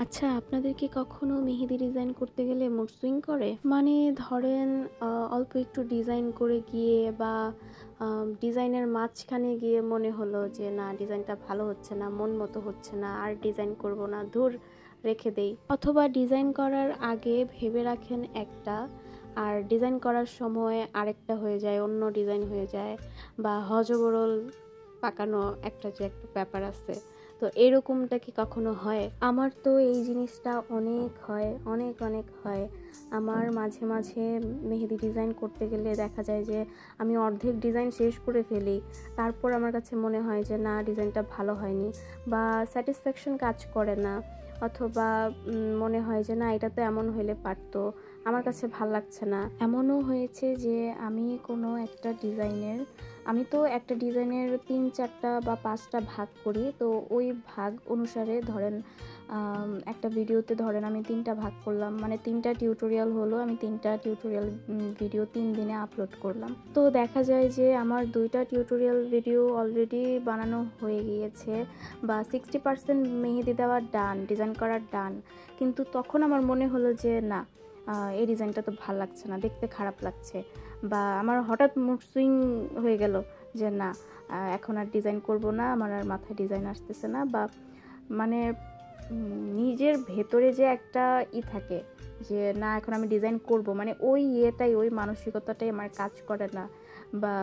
আচ্ছা, আপনাদের কি কখনো মেহেদি ডিজাইন করতে গেলে মুড সুইং করে? মানে ধরেন অল্প একটু ডিজাইন করে গিয়ে বা ডিজাইনের মাঝখানে গিয়ে মনে হলো যে না, ডিজাইনটা ভালো হচ্ছে না, মন মতো হচ্ছে না, আর ডিজাইন করব না, ধুর রেখে দেই। অথবা ডিজাইন করার আগে ভেবে রাখেন একটা, আর ডিজাইন করার সময় আরেকটা হয়ে যায়, অন্য ডিজাইন হয়ে যায়, বা হযবরল পাকানো একটা যে একটা ব্যাপার আছে। তো এরকমটা কি কখনো হয়? আমার তো এই জিনিসটা অনেক হয়, অনেক অনেক হয়। আমার মাঝে মাঝে মেহেদি ডিজাইন করতে গেলে দেখা যায় যে আমি অর্ধেক ডিজাইন শেষ করে ফেলি, তারপর আমার কাছে মনে হয় যে না, ডিজাইনটা ভালো হয়নি, বা স্যাটিসফ্যাকশন কাজ করে না, অথবা মনে হয় যে না, এটা তো এমন হইলে পারতো, আমার কাছে ভাল লাগছে না। এমনও হয়েছে যে আমি তো একটা ডিজাইনের 3-4টা বা 5টা ভাগ করি। তো ওই ভাগ অনুসারে ধরেন একটা ভিডিওতে ধরেন আমি 3টা ভাগ করলাম, মানে 3টা টিউটোরিয়াল হলো, আমি 3টা টিউটোরিয়াল ভিডিও 3 দিনে আপলোড করলাম। তো দেখা যায় যে আমার 2টা টিউটোরিয়াল ভিডিও অলরেডি বানানো হয়ে গিয়েছে, বা 60% মেহেদি দেওয়া ডান, ডিজাইন করার ডান। কিন্তু তখন আমার মনে হলো যে না, এই ডিজাইনটা তো ভালো লাগছে না, দেখতে খারাপ লাগছে, বা আমার হঠাৎ মুড সুইং হয়ে গেল যে না, এখন আর ডিজাইন করব না, আমার আর মাথায় ডিজাইন আসতেছে না, বা মানে নিজের ভেতরে যে একটা থাকে যে না, এখন আমি ডিজাইন করব, মানে ওই মানসিকতাটাই আমার কাজ করে না, বা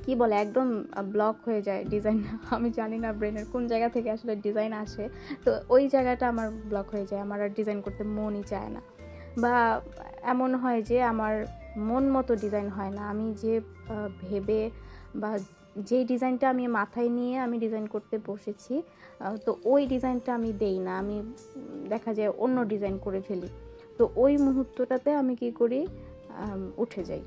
কি বলে, একদম ব্লক হয়ে যায় ডিজাইন। আমি জানি না ব্রেনের কোন জায়গা থেকে আসলে ডিজাইন আসে, তো ওই জায়গাটা আমার ব্লক হয়ে যায়, আমার আর ডিজাইন করতে মনই চায় না। বা এমন হয় যে আমার মন মতো ডিজাইন হয় না, আমি যে ভেবে বা যেই ডিজাইনটা আমি মাথায় নিয়ে আমি ডিজাইন করতে বসেছি, তো ওই ডিজাইনটা আমি দেই না, আমি দেখা যায় অন্য ডিজাইন করে ফেলি। তো ওই মুহূর্তটাতে আমি কি করি, উঠে যাই,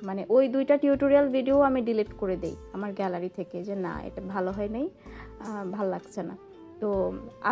মানে ওই 2টা টিউটোরিয়াল ভিডিও আমি ডিলিট করে দেই আমার গ্যালারি থেকে, যে না, এটা ভালো হয় নাই, ভাল লাগছে না। তো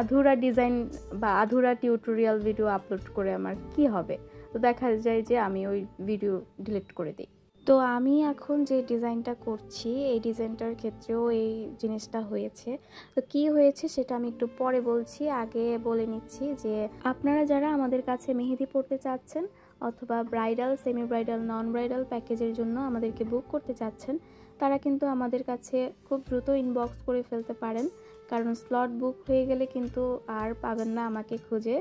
আধুরা ডিজাইন বা আধুরা টিউটোরিয়াল ভিডিও আপলোড করে আমার কি হবে? তো দেখা যায় যে আমি ওই ভিডিও ডিলিট করে দিই। তো আমি এখন যে ডিজাইনটা করছি, এই ডিজাইনটার ক্ষেত্রেও এই জিনিসটা হয়েছে। তো কি হয়েছে সেটা আমি একটু পরে বলছি, আগে বলে নিচ্ছি যে আপনারা যারা আমাদের কাছে মেহেদি পড়তে চাচ্ছেন, অথবা ব্রাইডাল, সেমি ব্রাইডাল, নন ব্রাইডাল প্যাকেজের জন্য আমাদেরকে বুক করতে চাচ্ছেন, তারা কিন্তু আমাদের কাছে খুব দ্রুত ইনবক্স করে ফেলতে পারেন, কারণ স্লট বুক হয়ে গেলে কিন্তু আর পাবেন না আমাকে খুঁজে।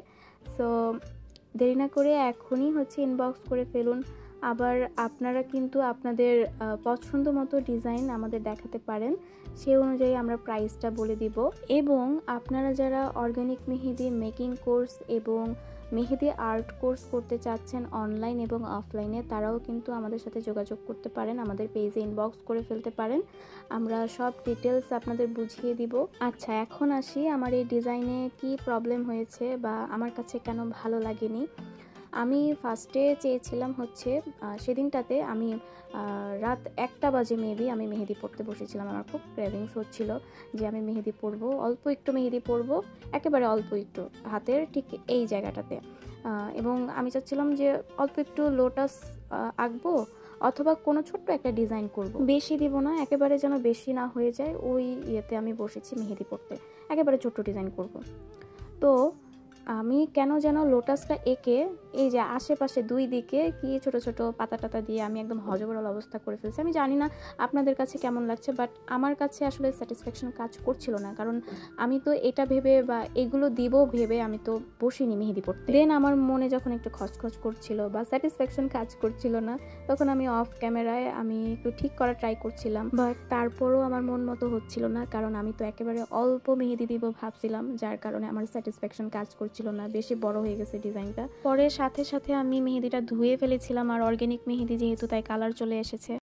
সো দেরি না করে এখনই ইনবক্স করে ফেলুন। আবার আপনারা কিন্তু আপনাদের পছন্দ মতো ডিজাইন আমাদের দেখাতে পারেন, সেই অনুযায়ী আমরা প্রাইসটা বলে দিব। এবং আপনারা যারা অর্গানিক মেহেদি মেকিং কোর্স এবং মেহেদি আর্ট কোর্স করতে চাচ্ছেন অনলাইন এবং অফলাইনে, তারাও কিন্তু আমাদের সাথে যোগাযোগ করতে পারেন, আমাদের পেজে ইনবক্স করে ফেলতে পারেন, আমরা সব ডিটেলস আপনাদের বুঝিয়ে দিব। আচ্ছা, এখন আসি আমার এই ডিজাইনে কি প্রবলেম হয়েছে বা আমার কাছে কেন ভালো লাগেনি। আমি ফার্স্টে চেয়েছিলাম সেদিনটাতে আমি রাত 1টা বাজে মেবি আমি মেহেদি পড়তে বসেছিলাম। আমার খুব ক্রেভিংস হচ্ছিল যে আমি মেহেদি পরবো, অল্প একটু মেহেদি পরবো, একেবারে অল্প একটু হাতের ঠিক এই জায়গাটাতে, এবং আমি চাচ্ছিলাম যে অল্প একটু লোটাস আঁকবো, অথবা কোনো ছোট্ট একটা ডিজাইন করব, বেশি দিব না, একেবারে যেন বেশি না হয়ে যায়। ওই ইয়েতে আমি বসেছি মেহেদি পড়তে, একেবারে ছোট্ট ডিজাইন করব। তো আমি কেন যেন লোটাসটা এঁকে এই যে আশেপাশে 2 দিকে কি ছোট ছোট পাতা টাতা দিয়ে আমি একদম হযবরল অবস্থা করে ফেলছি। আমি জানি না আপনাদের কাছে কেমন লাগছে, বাট আমার কাছে আসলে স্যাটিসফ্যাকশন কাজ করছিল না, কারণ আমি তো এটা ভেবে বা এগুলো দিব ভেবে আমি তো বসিনি মেহেদি পড়তে। দেন আমার মনে যখন একটু খচখচ করছিল বা স্যাটিসফ্যাকশন কাজ করছিল না, তখন আমি অফ ক্যামেরায় আমি একটু ঠিক করার ট্রাই করছিলাম, বাট তারপরও আমার মন মতো হচ্ছিল না, কারণ আমি তো একেবারে অল্প মেহেদি দিব ভাবছিলাম, যার কারণে আমার স্যাটিসফ্যাকশন কাজ করছিল না, বেশি বড় হয়ে গেছে ডিজাইনটা। পরে সাথে সাথে আমি মেহেদিটা ধুয়ে ফেলেছিলাম, আর অর্গানিক মেহেদি যেহেতু তাই কালার চলে এসেছে।